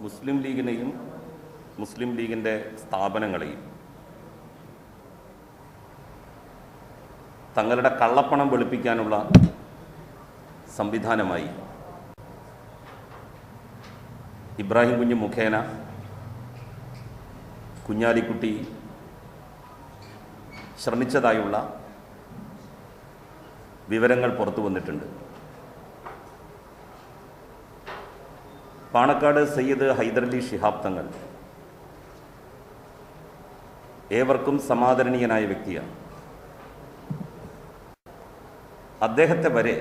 മുസ്ലിം ലീഗിനെയും മുസ്ലിം ലീഗിൻ്റെ സ്ഥാപനങ്ങളെയും തങ്ങളുടെ കള്ളപ്പണം വെളുപ്പിക്കാനുള്ള സംവിധാനമായി ഇബ്രാഹിം കുഞ്ഞ് മുഖേന കുഞ്ഞാലിക്കുട്ടി ശ്രമിച്ചതായുള്ള വിവരങ്ങൾ പുറത്തു വന്നിട്ടുണ്ട്. പാണക്കാട് സയ്യിദ് ഹൈദരലി ശിഹാബ് തങ്ങൾ ഏവർക്കും സമാദരണീയനായ വ്യക്തിയാണ്. അദ്ദേഹത്തെ വരെ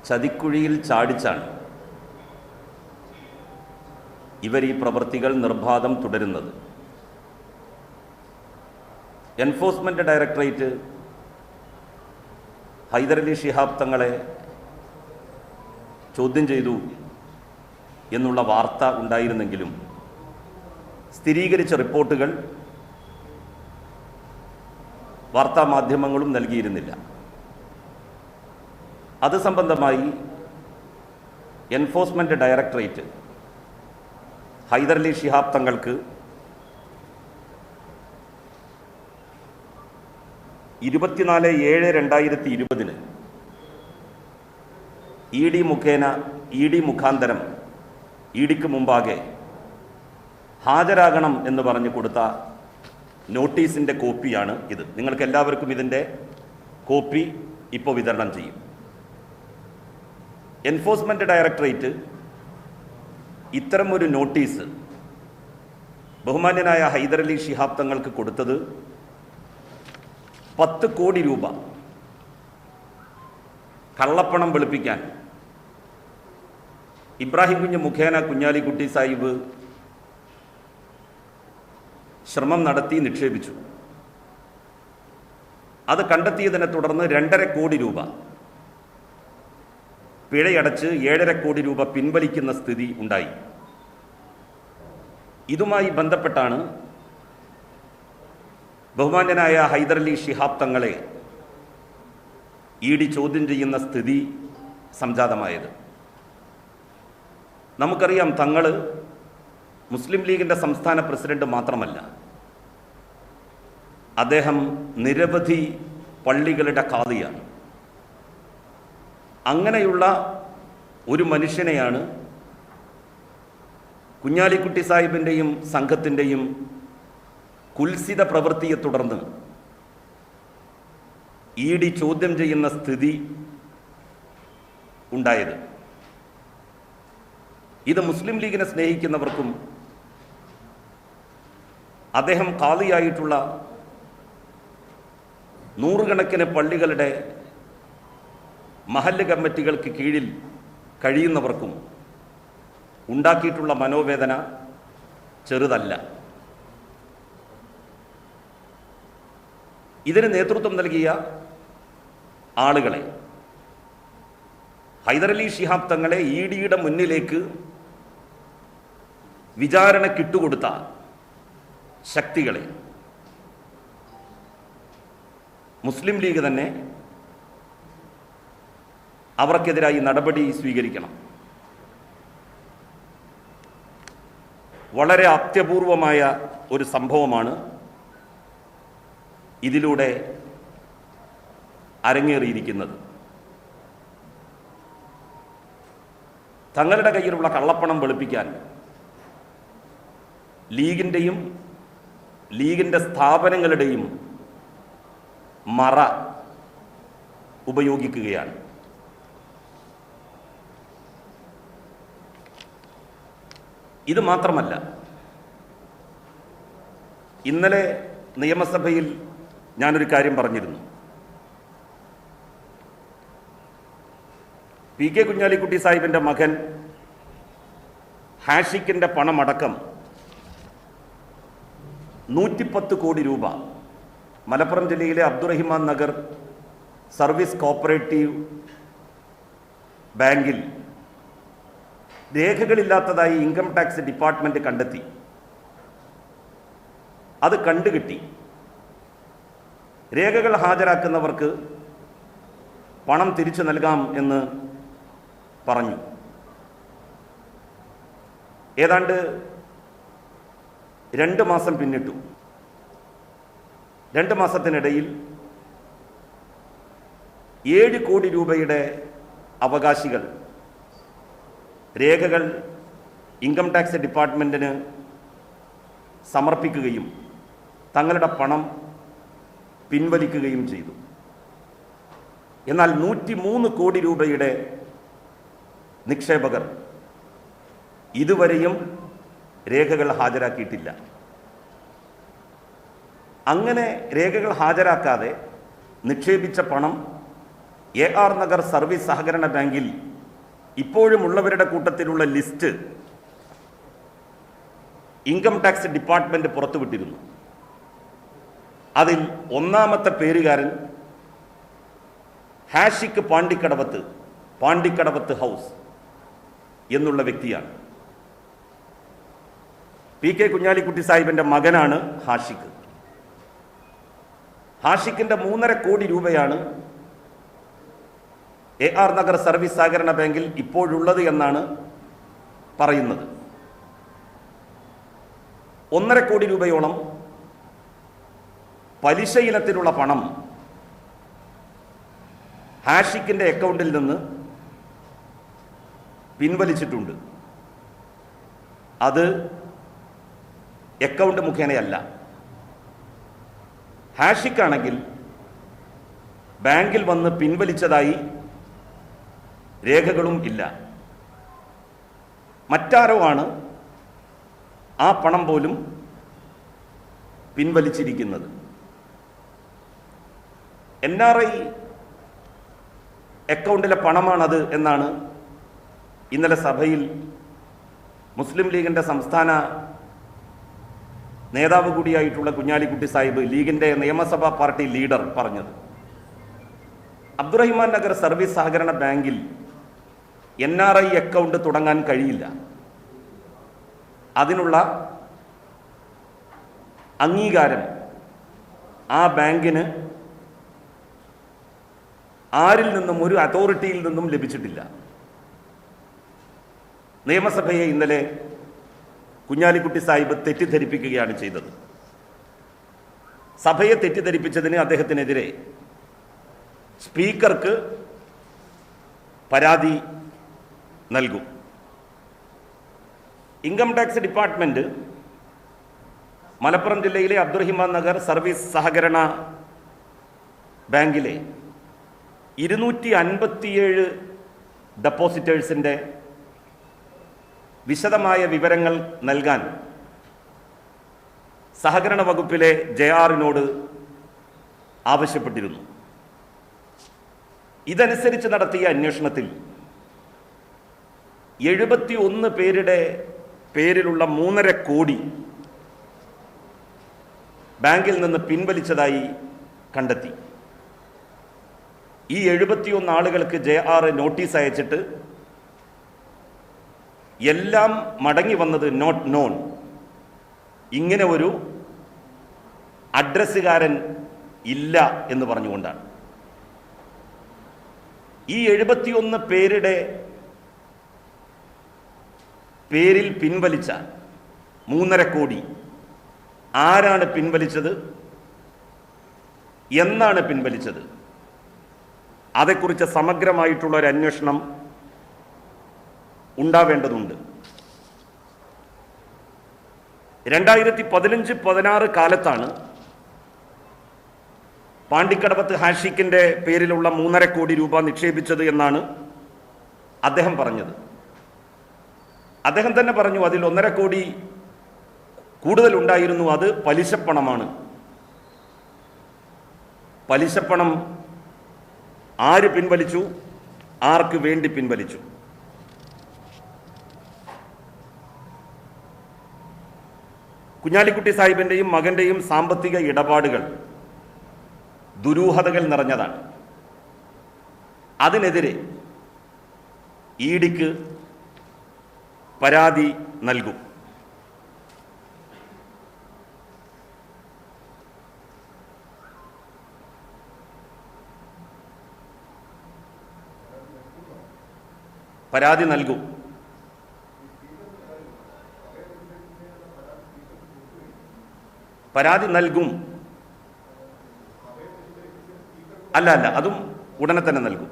ചതിക്കുഴിയിൽ ചാടിച്ചാണ് ഇവർ ഈ പ്രവൃത്തികൾ നിർബാധം തുടരുന്നത്. എൻഫോഴ്സ്മെന്റ് ഡയറക്ടറേറ്റ് ഹൈദരലി ശിഹാബ് തങ്ങളെ ചോദ്യം ചെയ്തു എന്നുള്ള വാർത്ത ഉണ്ടായിരുന്നെങ്കിലും സ്ഥിരീകരിച്ച റിപ്പോർട്ടുകൾ വാർത്താമാധ്യമങ്ങളും നൽകിയിരുന്നില്ല. അത് സംബന്ധമായി എൻഫോഴ്സ്മെന്റ് ഡയറക്ടറേറ്റ് ഹൈദരലി ശിഹാബ് തങ്ങൾക്ക് 24/7/2020 ഇ ഡി മുഖാന്തരം ഇഡിക്ക് മുമ്പാകെ ഹാജരാകണം എന്ന് പറഞ്ഞു കൊടുത്ത നോട്ടീസിൻ്റെ കോപ്പിയാണ് ഇത്. നിങ്ങൾക്ക് എല്ലാവർക്കും ഇതിൻ്റെ കോപ്പി ഇപ്പോൾ വിതരണം ചെയ്യും. എൻഫോഴ്സ്മെന്റ് ഡയറക്ടറേറ്റ് ഇത്തരമൊരു നോട്ടീസ് ബഹുമാന്യനായ ഹൈദരലി ശിഹാബ് തങ്ങൾക്ക് കൊടുത്തത് 10 കോടി രൂപ കള്ളപ്പണം വെളുപ്പിക്കാൻ ഇബ്രാഹിം കുഞ്ഞ് മുഖേന കുഞ്ഞാലിക്കുട്ടി സാഹിബ് ശ്രമം നടത്തി നിക്ഷേപിച്ചു. അത് കണ്ടെത്തിയതിനെ തുടർന്ന് 2.5 കോടി രൂപ പിഴയടച്ച് 7.5 കോടി രൂപ പിൻവലിക്കുന്ന സ്ഥിതി ഉണ്ടായി. ഇതുമായി ബന്ധപ്പെട്ടാണ് ബഹുമാന്യനായ ഹൈദരലി ശിഹാബ് തങ്ങളെ ഇ ഡി ചോദ്യം ചെയ്യുന്ന സ്ഥിതി സംജാതമായത്. നമുക്കറിയാം, തങ്ങൾ മുസ്ലിം ലീഗിൻ്റെ സംസ്ഥാന പ്രസിഡന്റ് മാത്രമല്ല, അദ്ദേഹം നിരവധി പള്ളികളുടെ ഖാദിയാണ്. അങ്ങനെയുള്ള ഒരു മനുഷ്യനെയാണ് കുഞ്ഞാലിക്കുട്ടി സാഹിബിൻ്റെയും സംഘത്തിൻ്റെയും കുൽസിത പ്രവൃത്തിയെ തുടർന്ന് ഇ ഡി ചോദ്യം ചെയ്യുന്ന സ്ഥിതി ഉണ്ടായത്. ഇത് മുസ്ലിം ലീഗിനെ സ്നേഹിക്കുന്നവർക്കും അദ്ദേഹം ഖാദിയായിട്ടുള്ള നൂറുകണക്കിന് പള്ളികളുടെ മഹല്ല് കമ്മിറ്റികൾക്ക് കീഴിൽ കഴിയുന്നവർക്കും ഉണ്ടാക്കിയിട്ടുള്ള മനോവേദന ചെറുതല്ല. ഇതിന് നേതൃത്വം നൽകിയ ആളുകളെ, ഹൈദരലി ശിഹാബ് തങ്ങളെ ഇ ഡിയുടെ മുന്നിലേക്ക് വിചാരണക്കിട്ടുകൊടുത്ത ശക്തികളെ മുസ്ലിം ലീഗ് തന്നെ അവർക്കെതിരായി നടപടി സ്വീകരിക്കണം. വളരെ അത്യപൂർവമായ ഒരു സംഭവമാണ് ഇതിലൂടെ അരങ്ങേറിയിരിക്കുന്നത്. തങ്ങളുടെ കയ്യിലുള്ള കള്ളപ്പണം വെളുപ്പിക്കാൻ ലീഗിൻ്റെയും ലീഗിൻ്റെ സ്ഥാപനങ്ങളുടെയും മറ ഉപയോഗിക്കുകയാണ്. ഇത് മാത്രമല്ല, ഇന്നലെ നിയമസഭയിൽ ഞാനൊരു കാര്യം പറഞ്ഞിരുന്നു. പി കെ കുഞ്ഞാലിക്കുട്ടി സാഹിബിൻ്റെ മകൻ ഹാഷിക്കിൻ്റെ പണമടക്കം 110 കോടി രൂപ മലപ്പുറം ജില്ലയിലെ അബ്ദുറഹിമാൻ നഗർ സർവീസ് കോപ്പറേറ്റീവ് ബാങ്കിൽ രേഖകളില്ലാത്തതായി ഇൻകം ടാക്സ് ഡിപ്പാർട്ട്മെന്റ് കണ്ടെത്തി. അത് കണ്ടുകിട്ടി. രേഖകൾ ഹാജരാക്കുന്നവർക്ക് പണം തിരിച്ചു നൽകാം എന്ന് പറഞ്ഞു. ഏതാണ്ട് 2 മാസം പിന്നിട്ടു. 2 മാസത്തിനിടയിൽ 7 കോടി രൂപയുടെ അവകാശികൾ രേഖകൾ ഇൻകം ടാക്സ് ഡിപ്പാർട്ട്മെൻറ്റിന് സമർപ്പിക്കുകയും തങ്ങളുടെ പണം പിൻവലിക്കുകയും ചെയ്തു. എന്നാൽ 103 കോടി രൂപയുടെ നിക്ഷേപകർ ഇതുവരെയും രേഖകൾ ഹാജരാക്കിയിട്ടില്ല. അങ്ങനെ രേഖകൾ ഹാജരാക്കാതെ നിക്ഷേപിച്ച പണം AR നഗർ സർവീസ് സഹകരണ ബാങ്കിൽ ഇപ്പോഴും ഉള്ളവരുടെ കൂട്ടത്തിലുള്ള ലിസ്റ്റ് ഇൻകം ടാക്സ് ഡിപ്പാർട്ട്മെന്റ് പുറത്തുവിട്ടിരുന്നു. അതിൽ ഒന്നാമത്തെ പേരുകാരൻ ഹാഷിക്ക് പാണ്ടിക്കടവത്ത് ഹൗസ് എന്നുള്ള വ്യക്തിയാണ്. PK കുഞ്ഞാലിക്കുട്ടി സാഹിബിന്റെ മകനാണ് ഹാഷിക്ക്. ഹാഷിക്കിന്റെ 3.5 കോടി രൂപയാണ് AR നഗർ സർവീസ് സഹകരണ ബാങ്കിൽ ഇപ്പോഴുള്ളത് എന്നാണ് പറയുന്നത്. 1.5 കോടി രൂപയോളം പലിശ ഇനത്തിലുള്ള പണം ഹാഷിക്കിന്റെ അക്കൗണ്ടിൽ നിന്ന് പിൻവലിച്ചിട്ടുണ്ട്. അത് അക്കൗണ്ട് മുഖേനയല്ല. ഹാഷിക്കാണെങ്കിൽ ബാങ്കിൽ വന്ന് പിൻവലിച്ചതായി രേഖകളും ഇല്ല. മറ്റാരോ ആണ് ആ പണം പോലും പിൻവലിച്ചിരിക്കുന്നത്. NRI അക്കൗണ്ടിലെ പണമാണത് എന്നാണ് ഇന്നലെ സഭയിൽ മുസ്ലിം ലീഗിൻ്റെ സംസ്ഥാന നേതാവ് കൂടിയായിട്ടുള്ള കുഞ്ഞാലിക്കുട്ടി സാഹിബ്, ലീഗിൻ്റെ നിയമസഭാ പാർട്ടി ലീഡർ, പറഞ്ഞത്. അബ്ദുറഹിമാൻ നഗർ സർവീസ് സഹകരണ ബാങ്കിൽ NRI അക്കൗണ്ട് തുടങ്ങാൻ കഴിയില്ല. അതിനുള്ള അംഗീകാരം ആ ബാങ്കിന് ആരിൽ നിന്നും, ഒരു അതോറിറ്റിയിൽ നിന്നും ലഭിച്ചിട്ടില്ല. നിയമസഭയെ ഇന്നലെ കുഞ്ഞാലിക്കുട്ടി സാഹിബ് തെറ്റിദ്ധരിപ്പിക്കുകയാണ് ചെയ്തത്. സഭയെ തെറ്റിദ്ധരിപ്പിച്ചതിന് അദ്ദേഹത്തിനെതിരെ സ്പീക്കർക്ക് പരാതി നൽകും. ഇൻകം ടാക്സ് ഡിപ്പാർട്ട്മെന്റ് മലപ്പുറം ജില്ലയിലെ അബ്ദുറഹിമാൻ നഗർ സർവീസ് സഹകരണ ബാങ്കിലെ 257 ഡെപ്പോസിറ്റേഴ്സിൻ്റെ വിശദമായ വിവരങ്ങൾ നൽകാൻ സഹകരണ വകുപ്പിലെ JRനോട് ആവശ്യപ്പെട്ടിരുന്നു. ഇതനുസരിച്ച് നടത്തിയ അന്വേഷണത്തിൽ 71 പേരുടെ പേരിലുള്ള 3.5 കോടി ബാങ്കിൽ നിന്ന് പിൻവലിച്ചതായി കണ്ടെത്തി. ഈ 71 ആളുകൾക്ക് JR നോട്ടീസ് അയച്ചിട്ട് എല്ലാം മടങ്ങി വന്നത് നോട്ട് നോൺ, ഇങ്ങനെ ഒരു അഡ്രസ്സുകാരൻ ഇല്ല എന്ന് പറഞ്ഞുകൊണ്ടാണ്. ഈ 71 പേരുടെ പേരിൽ പിൻവലിച്ച 3.5 കോടി ആരാണ് പിൻവലിച്ചത്, എന്നാണ് പിൻവലിച്ചത്, അതേക്കുറിച്ച് സമഗ്രമായിട്ടുള്ള ഒരു അന്വേഷണം ഉണ്ടാവേണ്ടതുണ്ട്. 2015-16 കാലത്താണ് പാണ്ടിക്കടവത്ത് ഹാഷിക്കിന്റെ പേരിലുള്ള 3.5 കോടി രൂപ നിക്ഷേപിച്ചത് എന്നാണ് അദ്ദേഹം പറഞ്ഞത്. അദ്ദേഹം തന്നെ പറഞ്ഞു, അതിൽ 1.5 കോടി കൂടുതലുണ്ടായിരുന്നു, അത് പലിശപ്പണമാണ്. പലിശപ്പണം ആര് പിൻവലിച്ചു, ആർക്ക് വേണ്ടി പിൻവലിച്ചു? കുഞ്ഞാലിക്കുട്ടി സാഹിബിൻ്റെയും മകൻ്റെയും സാമ്പത്തിക ഇടപാടുകൾ ദുരൂഹതകൾ നിറഞ്ഞതാണ്. അതിനെതിരെ EDക്ക് പരാതി നൽകും. പരാതി നൽകും. അല്ല, അതും ഉടനെ തന്നെ നൽകും.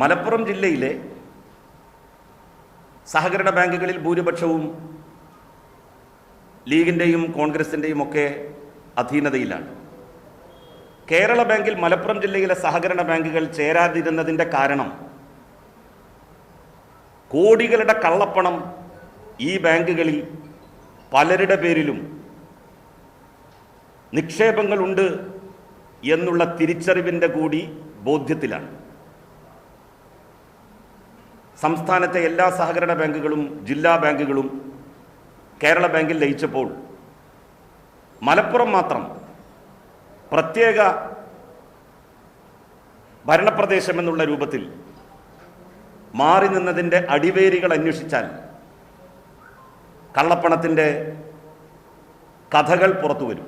മലപ്പുറം ജില്ലയിലെ സഹകരണ ബാങ്കുകളിൽ ഭൂരിപക്ഷവും ലീഗിൻ്റെയും കോൺഗ്രസിൻ്റെയും ഒക്കെ അധീനതയിലാണ്. കേരള ബാങ്കിൽ മലപ്പുറം ജില്ലയിലെ സഹകരണ ബാങ്കുകൾ ചേരാതിരുന്നതിൻ്റെ കാരണം കോടികളുടെ കള്ളപ്പണം ഈ ബാങ്കുകളിൽ പലരുടെ പേരിലും നിക്ഷേപങ്ങളുണ്ട് എന്നുള്ള തിരിച്ചറിവിൻ്റെ കൂടി ബോധ്യത്തിലാണ്. സംസ്ഥാനത്തെ എല്ലാ സഹകരണ ബാങ്കുകളും ജില്ലാ ബാങ്കുകളും കേരള ബാങ്കിൽ ലയിച്ചപ്പോൾ മലപ്പുറം മാത്രം പ്രത്യേക ഭരണപ്രദേശമെന്നുള്ള രൂപത്തിൽ മാറി നിന്നതിൻ്റെ അടിവേരുകൾ അന്വേഷിച്ചാൽ കള്ളപ്പണത്തിൻ്റെ കഥകൾ പുറത്തു വരും.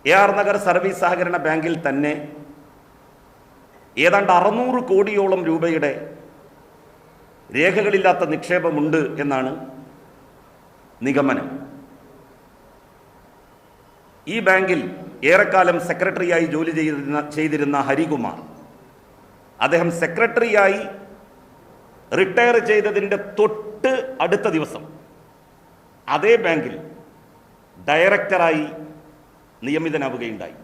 AR നഗർ സർവീസ് സഹകരണ ബാങ്കിൽ തന്നെ ഏതാണ്ട് 600 കോടിയോളം രൂപയുടെ രേഖകളില്ലാത്ത നിക്ഷേപമുണ്ട് എന്നാണ് നിഗമനം. ഈ ബാങ്കിൽ ഏറെക്കാലം സെക്രട്ടറിയായി ജോലി ചെയ്തിരുന്ന ഹരികുമാർ, അദ്ദേഹം സെക്രട്ടറിയായി റിട്ടയർ ചെയ്തതിൻ്റെ തൊട്ട് അടുത്ത ദിവസം അതേ ബാങ്കിൽ ഡയറക്ടറായി നിയമിതനാവുകയുണ്ടായി.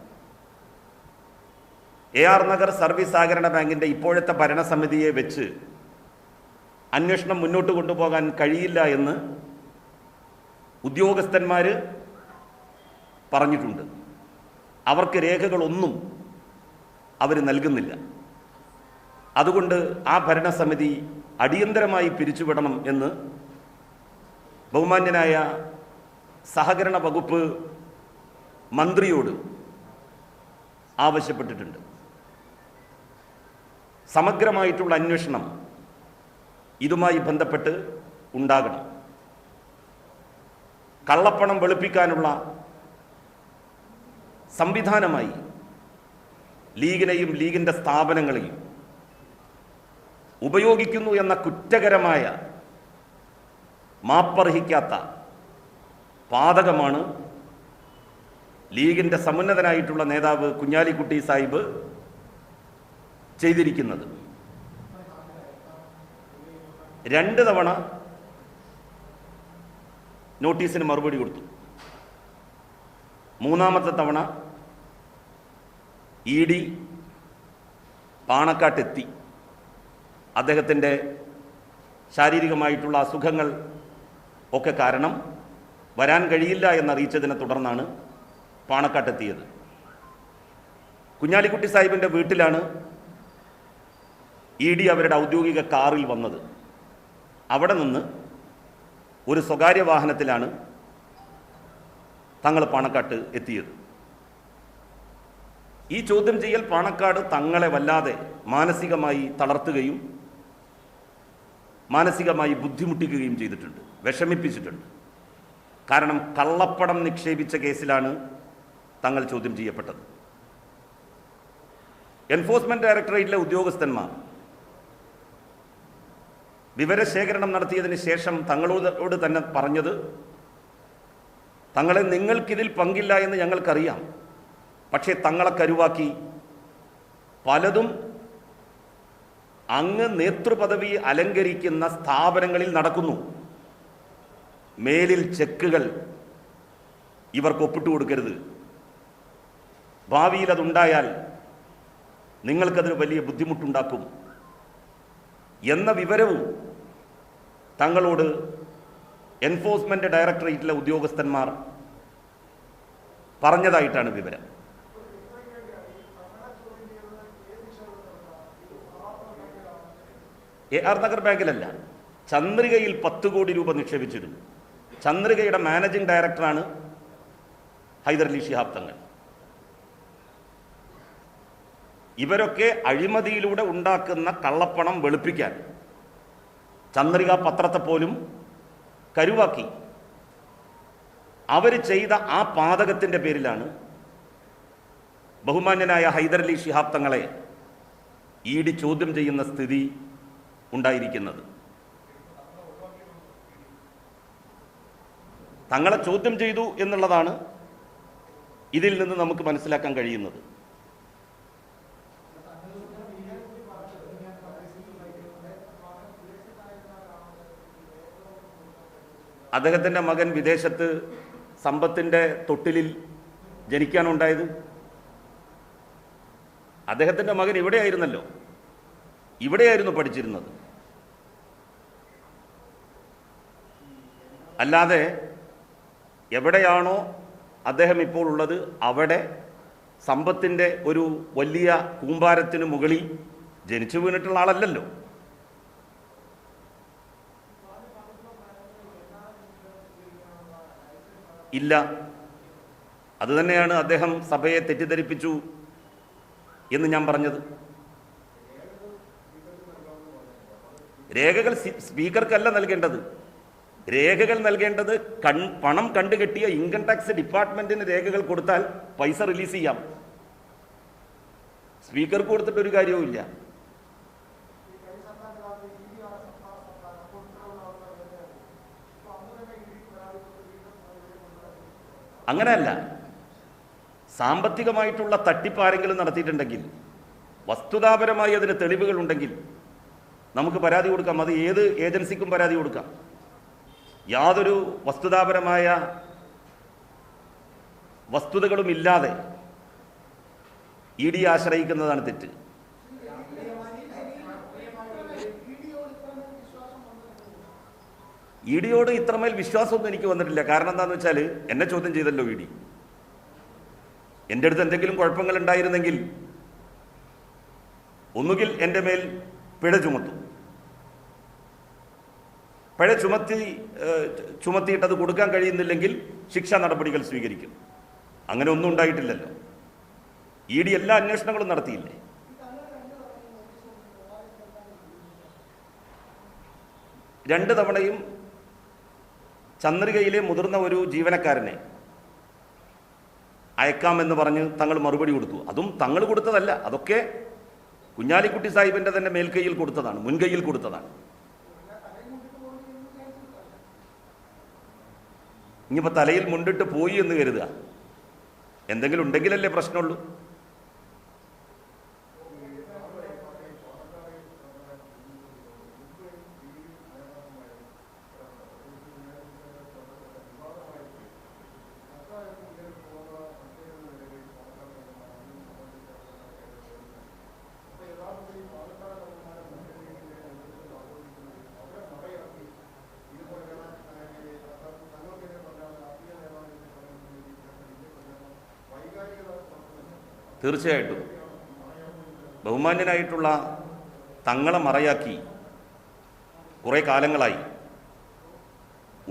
AR നഗർ സർവീസ് സഹകരണ ബാങ്കിൻ്റെ ഇപ്പോഴത്തെ ഭരണസമിതിയെ വെച്ച് അന്വേഷണം മുന്നോട്ട് കൊണ്ടുപോകാൻ കഴിയില്ല എന്ന് ഉദ്യോഗസ്ഥന്മാർ പറഞ്ഞിട്ടുണ്ട്. അവർക്ക് രേഖകളൊന്നും അവർ നൽകുന്നില്ല. അതുകൊണ്ട് ആ ഭരണസമിതി അടിയന്തരമായി പിരിച്ചുവിടണം എന്ന് ബഹുമാന്യനായ സഹകരണ വകുപ്പ് മന്ത്രിയോട് ആവശ്യപ്പെട്ടിട്ടുണ്ട്. സമഗ്രമായിട്ടുള്ള അന്വേഷണം ഇതുമായി ബന്ധപ്പെട്ട് ഉണ്ടാകണം. കള്ളപ്പണം വെളുപ്പിക്കാനുള്ള സംവിധാനമായി ലീഗിനെയും ലീഗിൻ്റെ സ്ഥാപനങ്ങളെയും ഉപയോഗിക്കുന്നു എന്ന കുറ്റകരമായ മാപ്പർഹിക്കാത്ത പാതകമാണ് ലീഗിൻ്റെ സമുന്നതനായിട്ടുള്ള നേതാവ് കുഞ്ഞാലിക്കുട്ടി സാഹിബ് ചെയ്തിരിക്കുന്നത്. 2 തവണ നോട്ടീസിന് മറുപടി കൊടുത്തു. 3ാമത്തെ തവണ ED പാണക്കാട്ടെത്തി. അദ്ദേഹത്തിൻ്റെ ശാരീരികമായിട്ടുള്ള അസുഖങ്ങൾ ഒക്കെ കാരണം വരാൻ കഴിയില്ല എന്നറിയിച്ചതിനെ തുടർന്നാണ് പാണക്കാട്ടെത്തിയത്. കുഞ്ഞാലിക്കുട്ടി സാഹിബിൻ്റെ വീട്ടിലാണ് ED അവരുടെ ഔദ്യോഗിക കാറിൽ വന്നത്. അവിടെ നിന്ന് ഒരു സ്വകാര്യ വാഹനത്തിലാണ് തങ്ങൾ പാണക്കാട്ട് എത്തിയത്. ഈ ചോദ്യം ചെയ്യൽ പാണക്കാട് തങ്ങളെ വല്ലാതെ മാനസികമായി തളർത്തുകയും മാനസികമായി ബുദ്ധിമുട്ടിക്കുകയും ചെയ്തിട്ടുണ്ട്, വിഷമിപ്പിച്ചിട്ടുണ്ട്. കാരണം കള്ളപ്പണം നിക്ഷേപിച്ച കേസിലാണ് തങ്ങൾ ചോദ്യം ചെയ്യപ്പെട്ടത്. എൻഫോഴ്സ്മെന്റ് ഡയറക്ടറേറ്റിലെ ഉദ്യോഗസ്ഥന്മാർ വിവരശേഖരണം നടത്തിയതിന് ശേഷം തങ്ങളോട് തന്നെ പറഞ്ഞത്, തങ്ങളെ നിങ്ങൾക്കിതിൽ പങ്കില്ല എന്ന് ഞങ്ങൾക്കറിയാം, പക്ഷേ തങ്ങളെ കരുവാക്കി പലതും അങ്ങ് നേതൃപദവി അലങ്കരിക്കുന്ന സ്ഥാപനങ്ങളിൽ നടക്കുന്നു. മേലിൽ ചെക്കുകൾ ഇവർക്ക് ഒപ്പിട്ട് കൊടുക്കരുത്. ഭാവിയിൽ അതുണ്ടായാൽ നിങ്ങൾക്കതിന് വലിയ ബുദ്ധിമുട്ടുണ്ടാക്കും എന്ന വിവരവും തങ്ങളോട് എൻഫോഴ്സ്മെന്റ് ഡയറക്ടറേറ്റിലെ ഉദ്യോഗസ്ഥന്മാർ പറഞ്ഞതായിട്ടാണ് വിവരം. AR നഗർ ബാങ്കിലല്ല, ചന്ദ്രികയിൽ 10 കോടി രൂപ നിക്ഷേപിച്ചിരുന്നു. ചന്ദ്രികയുടെ മാനേജിംഗ് ഡയറക്ടറാണ് ഹൈദരലി ശിഹാബ് തങ്ങൾ. ഇവരൊക്കെ അഴിമതിയിലൂടെ ഉണ്ടാക്കുന്ന കള്ളപ്പണം വെളുപ്പിക്കാൻ ചന്ദ്രിക പത്രത്തെ പോലും കരുവാക്കി. അവർ ചെയ്ത ആ പാതകത്തിൻ്റെ പേരിലാണ് ബഹുമാന്യനായ ഹൈദരലി ശിഹാബ് തങ്ങളെ ED ചോദ്യം ചെയ്യുന്ന സ്ഥിതി ഉണ്ടായിരിക്കുന്നത്. തങ്ങളെ ചോദ്യം ചെയ്തു എന്നുള്ളതാണ് ഇതിൽ നിന്ന് നമുക്ക് മനസ്സിലാക്കാൻ കഴിയുന്നത്. അദ്ദേഹത്തിൻ്റെ മകൻ വിദേശത്ത് സമ്പത്തിൻ്റെ തൊട്ടിലിൽ ജനിക്കാനുണ്ടായത്. അദ്ദേഹത്തിൻ്റെ മകൻ ഇവിടെയായിരുന്നല്ലോ, ഇവിടെയായിരുന്നു പഠിച്ചിരുന്നത്. അല്ലാതെ എവിടെയാണോ അദ്ദേഹം ഇപ്പോൾ ഉള്ളത് അവിടെ സമ്പത്തിൻ്റെ ഒരു വലിയ കൂമ്പാരത്തിന് മുകളിൽ ജനിച്ചു വീണിട്ടുള്ള ആളല്ലല്ലോ. ഇല്ല, അതുതന്നെയാണ് അദ്ദേഹം സഭയെ തെറ്റിദ്ധരിപ്പിച്ചു എന്ന് ഞാൻ പറഞ്ഞത്. രേഖകൾ സ്പീക്കർക്കല്ല നൽകേണ്ടത്. രേഖകൾ നൽകേണ്ടത് പണം കണ്ടുകെട്ടിയ ഇൻകം ടാക്സ് ഡിപ്പാർട്ട്മെന്റിന് രേഖകൾ കൊടുത്താൽ പൈസ റിലീസ് ചെയ്യാം. സ്പീക്കർക്ക് കൊടുത്തിട്ടൊരു കാര്യവുമില്ല. അങ്ങനെയല്ല, സാമ്പത്തികമായിട്ടുള്ള തട്ടിപ്പ് ആരെങ്കിലും നടത്തിയിട്ടുണ്ടെങ്കിൽ, വസ്തുതാപരമായി അതിന് തെളിവുകൾ ഉണ്ടെങ്കിൽ നമുക്ക് പരാതി കൊടുക്കാം. അത് ഏത് ഏജൻസിക്കും പരാതി കൊടുക്കാം. യാതൊരു വസ്തുതാപരമായ വസ്തുതകളും ഇല്ലാതെ ED ആശ്രയിക്കുന്നതാണ് തെറ്റ്. EDയോട് ഇത്രമേൽ വിശ്വാസമൊന്നും എനിക്ക് വന്നിട്ടില്ല. കാരണം എന്താണെന്ന് വെച്ചാൽ എന്നെ ചോദ്യം ചെയ്തല്ലോ ED. എൻ്റെ അടുത്ത് എന്തെങ്കിലും കുഴപ്പങ്ങൾ ഉണ്ടായിരുന്നെങ്കിൽ ഒന്നുകിൽ എൻ്റെ മേൽ പിഴ ചുമത്തും, പിഴ ചുമത്തിയിട്ടത് കൊടുക്കാൻ കഴിയുന്നില്ലെങ്കിൽ ശിക്ഷാ നടപടികൾ സ്വീകരിക്കും. അങ്ങനെ ഒന്നും ഉണ്ടായിട്ടില്ലല്ലോ. ED എല്ലാ അന്വേഷണങ്ങളും നടത്തിയില്ലേ? രണ്ട് തവണയും ചന്ദ്രികയിലെ മുതിർന്ന ഒരു ജീവനക്കാരനെ അയക്കാമെന്ന് പറഞ്ഞ് തങ്ങൾ മറുപടി കൊടുത്തു. അതും തങ്ങൾ കൊടുത്തതല്ല, അതൊക്കെ കുഞ്ഞാലിക്കുട്ടി സാഹിബിൻ്റെ തന്നെ മേൽക്കൈയിൽ കൊടുത്തതാണ്, മുൻകൈയിൽ കൊടുത്തതാണ്. ഇനിയിപ്പോൾ തലയിൽ മുണ്ടിട്ട് പോയി എന്ന് കരുതുക, എന്തെങ്കിലും ഉണ്ടെങ്കിലല്ലേ പ്രശ്നമുള്ളൂ. തീർച്ചയായിട്ടും ബഹുമാന്യനായിട്ടുള്ള തങ്ങളെ മറയാക്കി കുറേ കാലങ്ങളായി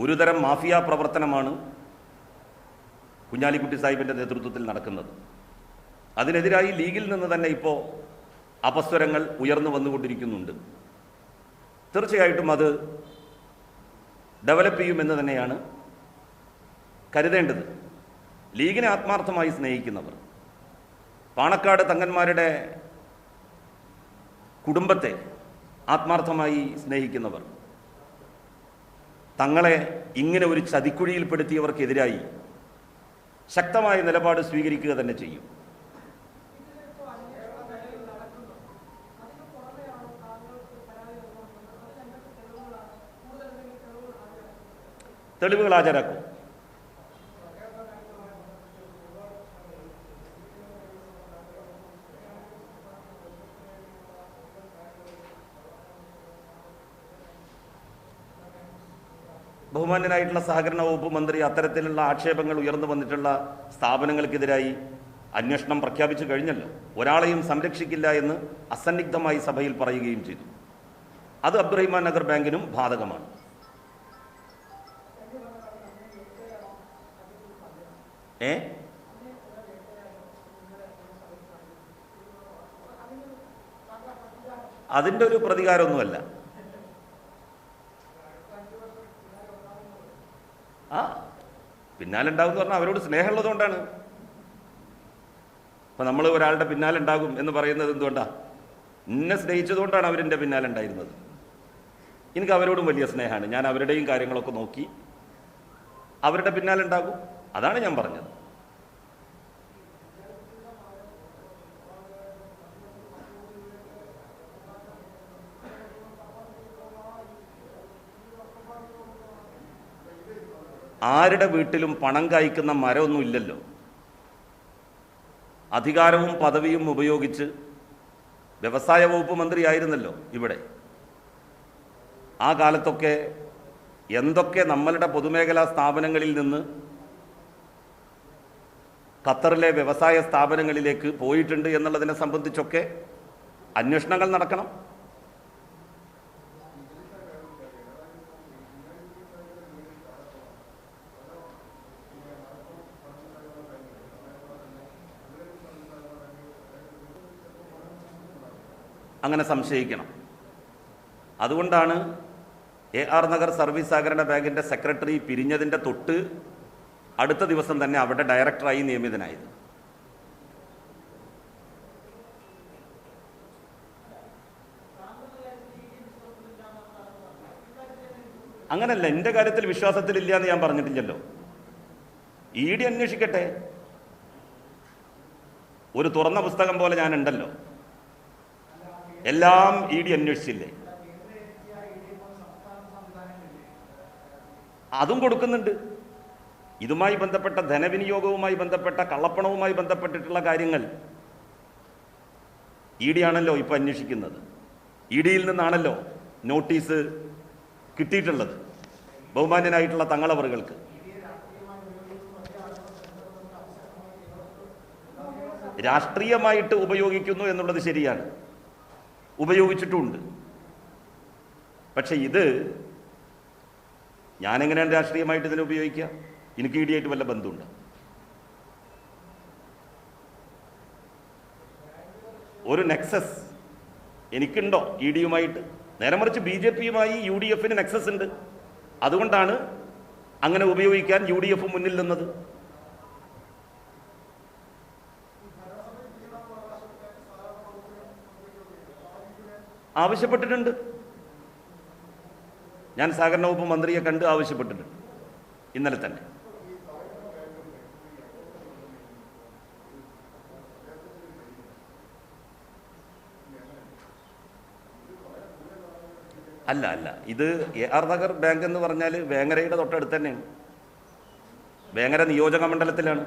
ഒരുതരം മാഫിയ പ്രവർത്തനമാണ് കുഞ്ഞാലിക്കുട്ടി സാഹിബിൻ്റെ നേതൃത്വത്തിൽ നടക്കുന്നത്. അതിനെതിരായി ലീഗിൽ നിന്ന് തന്നെ ഇപ്പോൾ അപസ്വരങ്ങൾ ഉയർന്നു വന്നുകൊണ്ടിരിക്കുന്നുണ്ട്. തീർച്ചയായിട്ടും അത് ഡെവലപ്പ് ചെയ്യുമെന്ന് തന്നെയാണ് കരുതേണ്ടത്. ലീഗിനെ ആത്മാർത്ഥമായി സ്നേഹിക്കുന്നവർ, പാണക്കാട് തങ്ങന്മാരുടെ കുടുംബത്തെ ആത്മാർത്ഥമായി സ്നേഹിക്കുന്നവർ, തങ്ങളെ ഇങ്ങനെ ഒരു ചതിക്കുഴിയിൽപ്പെടുത്തിയവർക്കെതിരായി ശക്തമായ നിലപാട് സ്വീകരിക്കുക തന്നെ ചെയ്യും. തെളിവുകൾ ഹാജരാക്കും. ബഹുമാന്യനായിട്ടുള്ള സഹകരണ വകുപ്പ് മന്ത്രി അത്തരത്തിലുള്ള ആക്ഷേപങ്ങൾ ഉയർന്നു വന്നിട്ടുള്ള സ്ഥാപനങ്ങൾക്കെതിരായി അന്വേഷണം പ്രഖ്യാപിച്ചു കഴിഞ്ഞല്ലോ. ഒരാളെയും സംരക്ഷിക്കില്ല എന്ന് അസന്നിഗ്ധമായി സഭയിൽ പറയുകയും ചെയ്തു. അത് അബ്ദുറഹിമാൻ നഗർ ബാങ്കിനും ബാധകമാണ്. അതിൻ്റെ ഒരു പ്രതികാരമൊന്നുമല്ല. പിന്നാലുണ്ടാവും എന്ന് പറഞ്ഞാൽ അവരോട് സ്നേഹമുള്ളതുകൊണ്ടാണ്. അപ്പം നമ്മൾ ഒരാളുടെ പിന്നാലെ ഉണ്ടാകും എന്ന് പറയുന്നത് എന്തുകൊണ്ടാണ്? എന്നെ സ്നേഹിച്ചതുകൊണ്ടാണ് അവരെൻ്റെ പിന്നാലെ ഉണ്ടായിരുന്നത്. എനിക്ക് അവരോടും വലിയ സ്നേഹമാണ്. ഞാൻ അവരുടെയും കാര്യങ്ങളൊക്കെ നോക്കി അവരുടെ പിന്നാലെ ഉണ്ടാകും. അതാണ് ഞാൻ പറഞ്ഞത്. ആരുടെ വീട്ടിലും പണം കായ്ക്കുന്ന മരമൊന്നും ഇല്ലല്ലോ. അധികാരവും പദവിയും ഉപയോഗിച്ച് വ്യവസായ വകുപ്പ് മന്ത്രിയായിരുന്നല്ലോ ഇവിടെ. ആ കാലത്തൊക്കെ എന്തൊക്കെ നമ്മളുടെ പൊതുമേഖലാ സ്ഥാപനങ്ങളിൽ നിന്ന് ഖത്തറിലെ വ്യവസായ സ്ഥാപനങ്ങളിലേക്ക് പോയിട്ടുണ്ട് എന്നുള്ളതിനെ സംബന്ധിച്ചൊക്കെ അന്വേഷണങ്ങൾ നടക്കണം. അങ്ങനെ സംശയിക്കണം. അതുകൊണ്ടാണ് AR നഗർ സർവീസ് സഹകരണ ബാങ്കിൻ്റെ സെക്രട്ടറി പിരിഞ്ഞതിൻ്റെ തൊട്ട് അടുത്ത ദിവസം തന്നെ അവിടെ ഡയറക്ടറായി നിയമിതനായത്. അങ്ങനല്ല, എൻ്റെ കാര്യത്തിൽ വിശ്വാസത്തിലില്ല എന്ന് ഞാൻ പറഞ്ഞിട്ടില്ലല്ലോ. ED അന്വേഷിക്കട്ടെ. ഒരു തുറന്ന പുസ്തകം പോലെ ഞാനുണ്ടല്ലോ. എല്ലാം ED അന്വേഷിച്ചില്ലേ? അതും കൊടുക്കുന്നുണ്ട്. ഇതുമായി ബന്ധപ്പെട്ട ധനവിനിയോഗവുമായി ബന്ധപ്പെട്ട കള്ളപ്പണവുമായി ബന്ധപ്പെട്ടിട്ടുള്ള കാര്യങ്ങൾ ED ആണല്ലോ ഇപ്പം അന്വേഷിക്കുന്നത്. EDയിൽ നിന്നാണല്ലോ നോട്ടീസ് കിട്ടിയിട്ടുള്ളത് ബഹുമാന്യനായിട്ടുള്ള തങ്ങളവറുകൾക്ക്. രാഷ്ട്രീയമായിട്ട് ഉപയോഗിക്കുന്നു എന്നുള്ളത് ശരിയാണ്, ഉപയോഗിച്ചിട്ടുമുണ്ട്. പക്ഷെ ഇത് ഞാനെങ്ങനെയാണ് രാഷ്ട്രീയമായിട്ട് ഇതിനെ ഉപയോഗിക്കുക? എനിക്ക് ED ആയിട്ട് വല്ല ബന്ധമുണ്ട്? ഒരു നെക്സസ് എനിക്കുണ്ടോ EDയുമായിട്ട്? നേരെ മറിച്ച് BJPയുമായി UDFന് നെക്സസ് ഉണ്ട്. അതുകൊണ്ടാണ് അങ്ങനെ ഉപയോഗിക്കാൻ UDF മുന്നിൽ നിന്നത്. ആവശ്യപ്പെട്ടിട്ടുണ്ട്. ഞാൻ സഹകരണ വകുപ്പ് മന്ത്രിയെ കണ്ട് ആവശ്യപ്പെട്ടിട്ടുണ്ട് ഇന്നലെ തന്നെ. അല്ല, ഇത് AR നഗർ ബാങ്ക് എന്ന് പറഞ്ഞാൽ വേങ്ങരയുടെ തൊട്ടടുത്ത് തന്നെയാണ്. വേങ്ങര നിയോജക മണ്ഡലത്തിലാണ്.